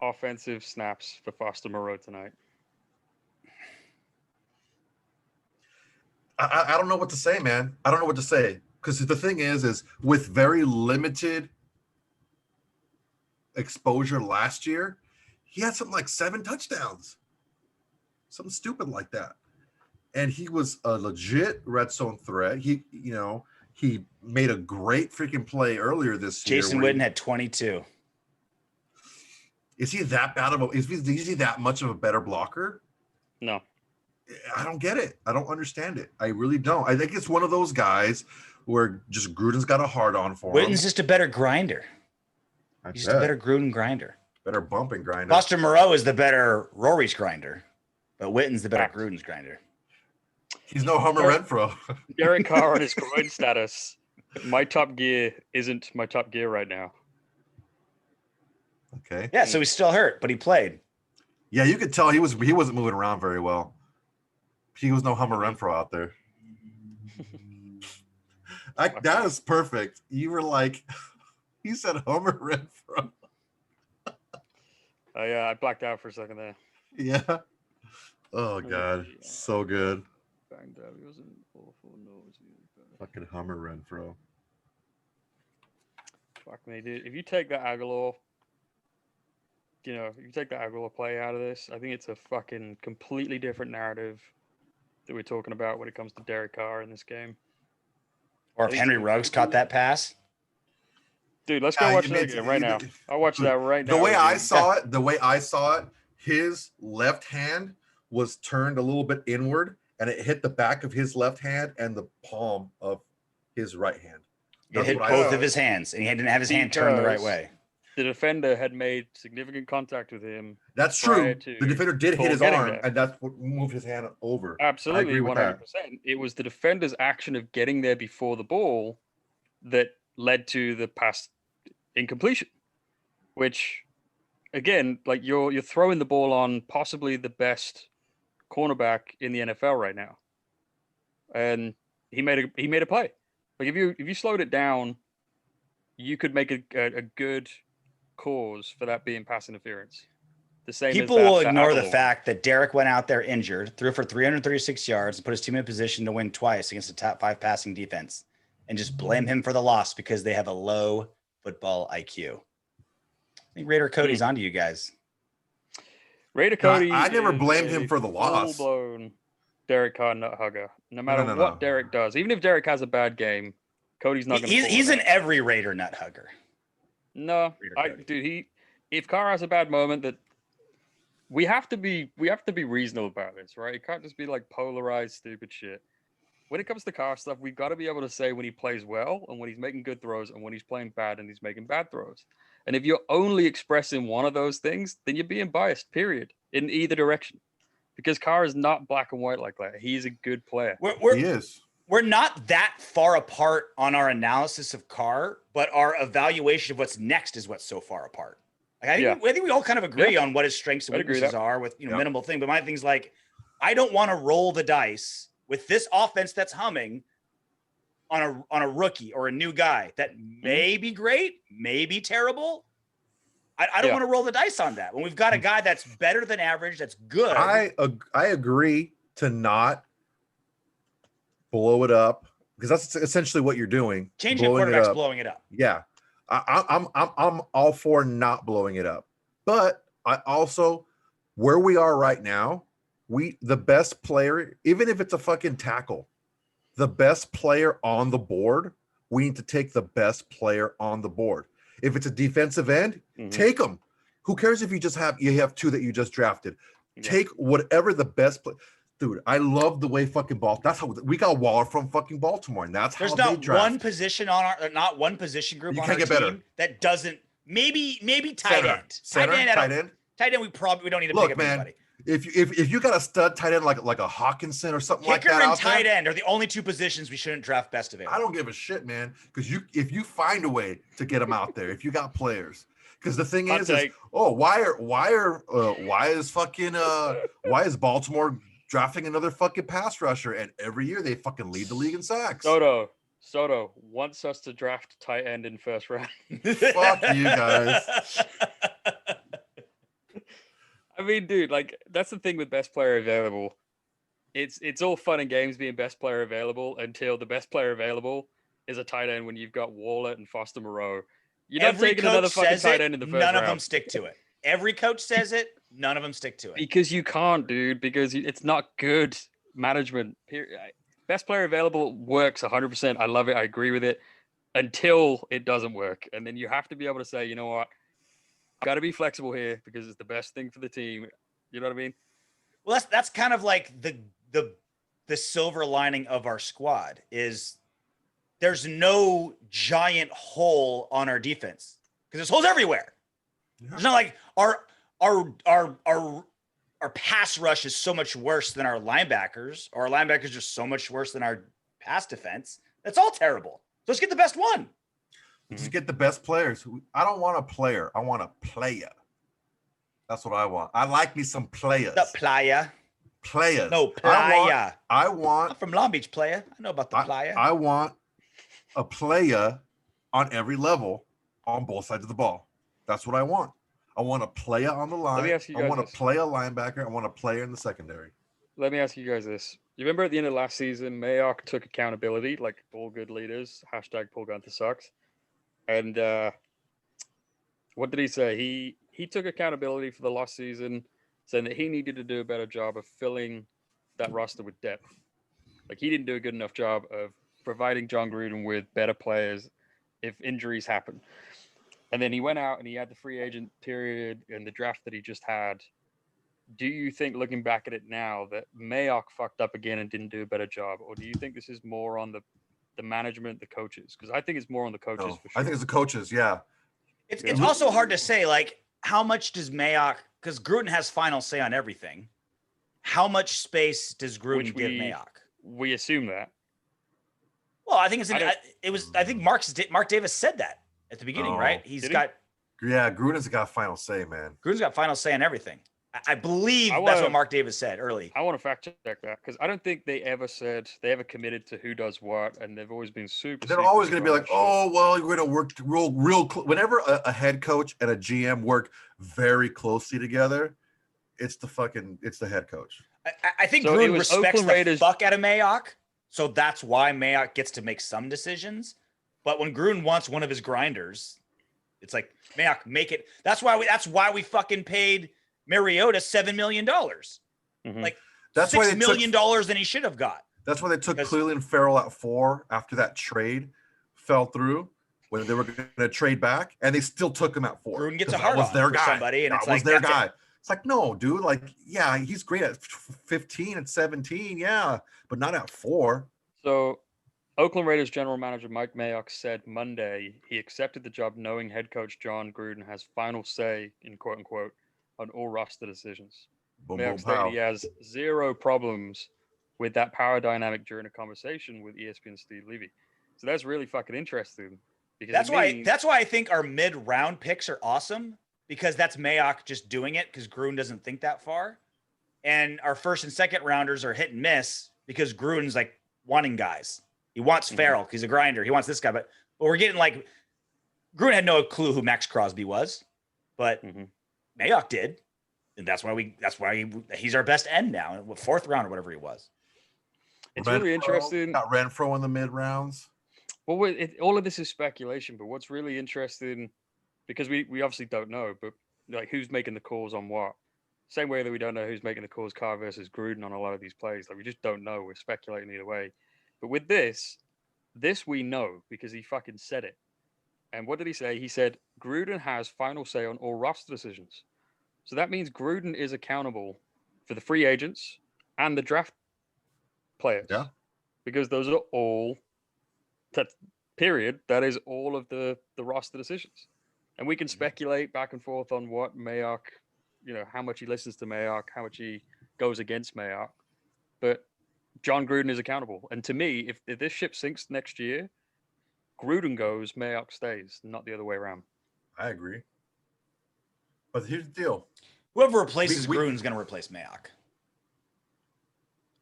offensive snaps for Foster Moreau tonight? I don't know what to say, man. I don't know what to say. Because the thing is with very limited exposure last year, he had something like 7 touchdowns. Something stupid like that. And he was a legit red zone threat. He made a great freaking play earlier this year. Jason Witten had 22. Is he that bad of a? Is he that much of a better blocker? No. I don't get it. I don't understand it. I really don't. I think it's one of those guys where just Gruden's got a hard on for him. Witten's just a better grinder. He's just a better Gruden grinder. Better bumping grinder. Foster Moreau is the better Rory's grinder, but Witten's the better Gruden's grinder. He's no Homer Renfro. Derek Carr on his groin status. My top gear isn't my top gear right now. Okay. Yeah, so he's still hurt, but he played. Yeah, you could tell he wasn't moving around very well. He was no Hummer Renfro out there. That is perfect. You were like, he said Homer Renfro. Oh yeah, I blacked out for a second there. Yeah. Oh God, so good. Banged up. He wasn't awful. No, fucking Hummer Renfro. Fuck me, dude. If you take that Aguilar, if you take the Aguilar play out of this, I think it's a fucking completely different narrative that we're talking about when it comes to Derek Carr in this game. Or if Henry Ruggs caught that pass. Dude, let's go watch that again right now. I'll watch that right now. The way I saw it, his left hand was turned a little bit inward and it hit the back of his left hand and the palm of his right hand. It hit both of his hands and he didn't have his hand turned the right way. The defender had made significant contact with him. That's true. The defender did hit his arm, and that's what moved his hand over. Absolutely, 100%. It was the defender's action of getting there before the ball that led to the pass incompletion. Which, again, like you're throwing the ball on possibly the best cornerback in the NFL right now, and he made a play. Like if you slowed it down, you could make a good cause for that being pass interference. The same. People will ignore the fact that Derek went out there injured, threw for 336 yards, and put his team in position to win twice against a top 5 passing defense, and just blame him for the loss because they have a low football IQ. I think Raider Cody's onto you guys. Raider Cody. I never blamed him for the loss. Full-blown Derek Carr nut hugger. No matter what Derek does, even if Derek has a bad game, Cody's not going to. He's an every Raider nut hugger. No, if Carr has a bad moment, that we have to be reasonable about this, right? It can't just be like polarized, stupid shit. When it comes to Carr stuff, we've got to be able to say when he plays well and when he's making good throws and when he's playing bad and he's making bad throws. And if you're only expressing one of those things, then you're being biased, period, in either direction. Because Carr is not black and white like that. He's a good player. He is. We're not that far apart on our analysis of Carr, but our evaluation of what's next is what's so far apart. Like I think we all kind of agree on what his strengths and weaknesses are with minimal thing. But my thing's like, I don't want to roll the dice with this offense that's humming on a rookie or a new guy that may be great, may be terrible. I don't want to roll the dice on that when we've got a guy that's better than average, that's good. I agree to not blow it up because that's essentially what you're doing. Changing quarterbacks, blowing it up. Yeah, I'm all for not blowing it up, but I also where we are right now, the best player, even if it's a fucking tackle, the best player on the board, we need to take the best player on the board. If it's a defensive end, take them. Who cares if you have 2 that you just drafted? Yeah. Take whatever the best play. Dude, I love the way fucking Baltimore. That's how we got Waller from fucking Baltimore, and that's there's how not one position not one position group on our team that doesn't. Maybe tight end. Tight end. We don't need to pick up anybody. If you got a stud tight end like a Hawkinson or something like that, kicker and tight end are the only 2 positions we shouldn't draft best available. I don't give a shit, man, because if you find a way to get them out there, if you got players, because the thing is why is Baltimore drafting another fucking pass rusher, and every year they fucking lead the league in sacks? Soto wants us to draft tight end in first round. Fuck you guys. I mean, dude, like that's the thing with best player available. It's all fun and games being best player available until the best player available is a tight end when you've got Waller and Foster Moreau. You're not taking another fucking tight end in the first round. None of them stick to it. Every coach says it. None of them stick to it. Because you can't, dude. Because it's not good management. Best player available works 100%. I love it. I agree with it until it doesn't work. And then you have to be able to say, you know what? Got to be flexible here because it's the best thing for the team. You know what I mean? Well, that's kind of like the silver lining of our squad is there's no giant hole on our defense because there's holes everywhere. Yeah. It's not like our pass rush is so much worse than our linebackers, or our linebackers are so much worse than our pass defense. That's all terrible. So let's get the best one. Just get the best players. I don't want a player. I want a player. That's what I want. I like me some players. The player. Players. No, playa. I want I'm from Long Beach, playa. I know about the playa. I want a player on every level on both sides of the ball. That's what I want. I want a player on the line. I want to play a linebacker. I want a player in the secondary. Let me ask you guys this. You remember at the end of last season, Mayock took accountability, like all good leaders, # Paul Gunther sucks. And what did he say? He took accountability for the last season, saying that he needed to do a better job of filling that roster with depth. Like he didn't do a good enough job of providing Jon Gruden with better players if injuries happen. And then he went out and he had the free agent period and the draft that he just had. Do you think, looking back at it now, that Mayock fucked up again and didn't do a better job? Or do you think this is more on the management, the coaches? Because I think it's more on the coaches for sure. I think it's the coaches, yeah. It's also hard to say, like, how much does Mayock, because Gruden has final say on everything. How much space does Gruden give Mayock? We assume that. Well, I think I think Mark Davis said that at the beginning, right? Gruden's got final say, man. Gruden's got final say on everything. I believe that's what Mark Davis said early. I want to fact check that because I don't think they ever committed to who does what, and they've always been super. They're always going to be like, oh, well, you're going to work real. Whenever a head coach and a GM work very closely together, it's the head coach. I think Gruden respects the fuck out of Mayock, so that's why Mayock gets to make some decisions. But when Gruden wants one of his grinders, it's like, Mayock, make it. That's why we fucking paid Mariota $7 million. Mm-hmm. Like that's $6 million than he should have got. That's why they took Cleveland Farrell at 4 after that trade fell through when they were going to trade back, and they still took him at 4. Gruden gets a hard on for somebody, and it's like their guy. It's like, no, dude. Like, yeah, he's great at 15 and 17, yeah, but not at 4. So, Oakland Raiders general manager Mike Mayock said Monday he accepted the job knowing head coach Jon Gruden has final say in quote unquote on all roster decisions. Mayock stated he has zero problems with that power dynamic during a conversation with ESPN Steve Levy. So that's really fucking interesting. Because that's why I think our mid-round picks are awesome, because that's Mayock just doing it because Gruden doesn't think that far. And our first and second rounders are hit and miss because Gruden's like wanting guys. He wants Farrell because he's a grinder. He wants this guy, but we're getting like Gruden had no clue who Max Crosby was, but Mayock did, and that's why he's our best end now, 4th round or whatever he was. It's really interesting. Got Renfro in the mid rounds. Well, all of this is speculation, but what's really interesting, because we obviously don't know, but like who's making the calls on what? Same way that we don't know who's making the calls, Carr versus Gruden, on a lot of these plays. Like we just don't know. We're speculating either way. But with this we know because he fucking said it. And what did he say? He said Gruden has final say on all roster decisions. So that means Gruden is accountable for the free agents and the draft players. Yeah. Because those are all, that is all of the roster decisions. And we can speculate back and forth on what Mayock, how much he listens to Mayock, how much he goes against Mayock. But Jon Gruden is accountable. And to me, if this ship sinks next year, Gruden goes, Mayock stays, not the other way around. I agree. But here's the deal. Whoever replaces Gruden's going to replace Mayock.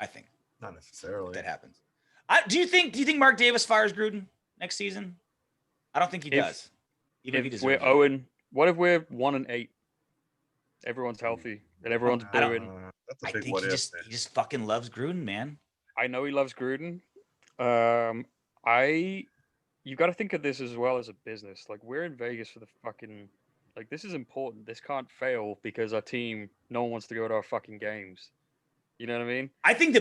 I think. Not necessarily. That happens. Do you think Mark Davis fires Gruden next season? I don't think he does. Even if he deserves we're 0, what if we're 1-8? Everyone's healthy. that everyone's booing. That's a I big think what he if. just fucking loves Gruden, man. I know he loves Gruden. You got to think of this as well as a business. Like, we're in Vegas for the fucking, like, this is important. This can't fail because our team, no one wants to go to our fucking games. You know what I mean? I think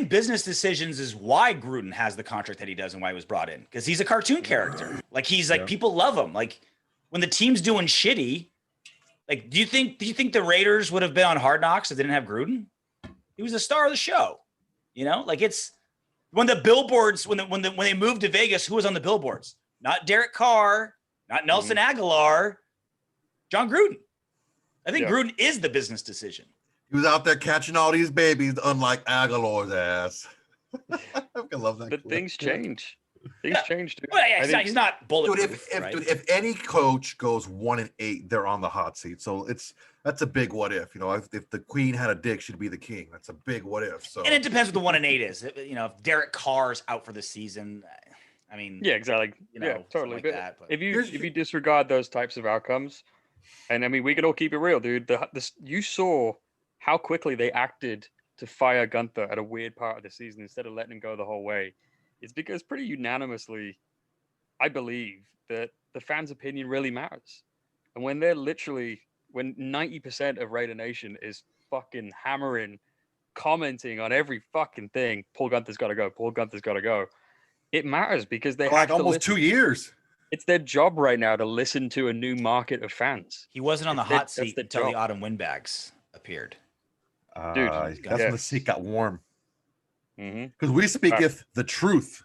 business decisions is why Gruden has the contract that he does and why he was brought in, because he's a cartoon character. Like, he's like, people love him. Like, when the team's doing shitty, like, do you think the Raiders would have been on Hard Knocks if they didn't have Gruden? He was the star of the show. You know, like, it's when the billboards, when they moved to Vegas, who was on the billboards? Not Derek Carr, not Nelson Aguilar, Jon Gruden. I think Gruden is the business decision. He was out there catching all these babies, unlike Aguilar's ass. I love that. But things change. Things change too. Well, yeah, he's not bulletproof. Dude, if any coach goes 1-8, they're on the hot seat. So that's a big what if. You know, if the queen had a dick, she'd be the king. That's a big what if. So, and it depends what the 1-8 is. You know, if Derek Carr's out for the season, I mean, yeah, exactly. You know, yeah, totally. Like but if you disregard those types of outcomes, and I mean, we can all keep it real, dude. You saw how quickly they acted to fire Gunther at a weird part of the season instead of letting him go the whole way. It's because pretty unanimously, I believe that the fans' opinion really matters. And when they're when 90% of Raider Nation is fucking hammering, commenting on every fucking thing, Paul Gunther's got to go, Paul Gunther's got to go, it matters because they have like almost 2 years. It's their job right now to listen to a new market of fans. He wasn't on the hot seat until the autumn windbags appeared. Dude, that's when the seat got warm. Because we speaketh the truth.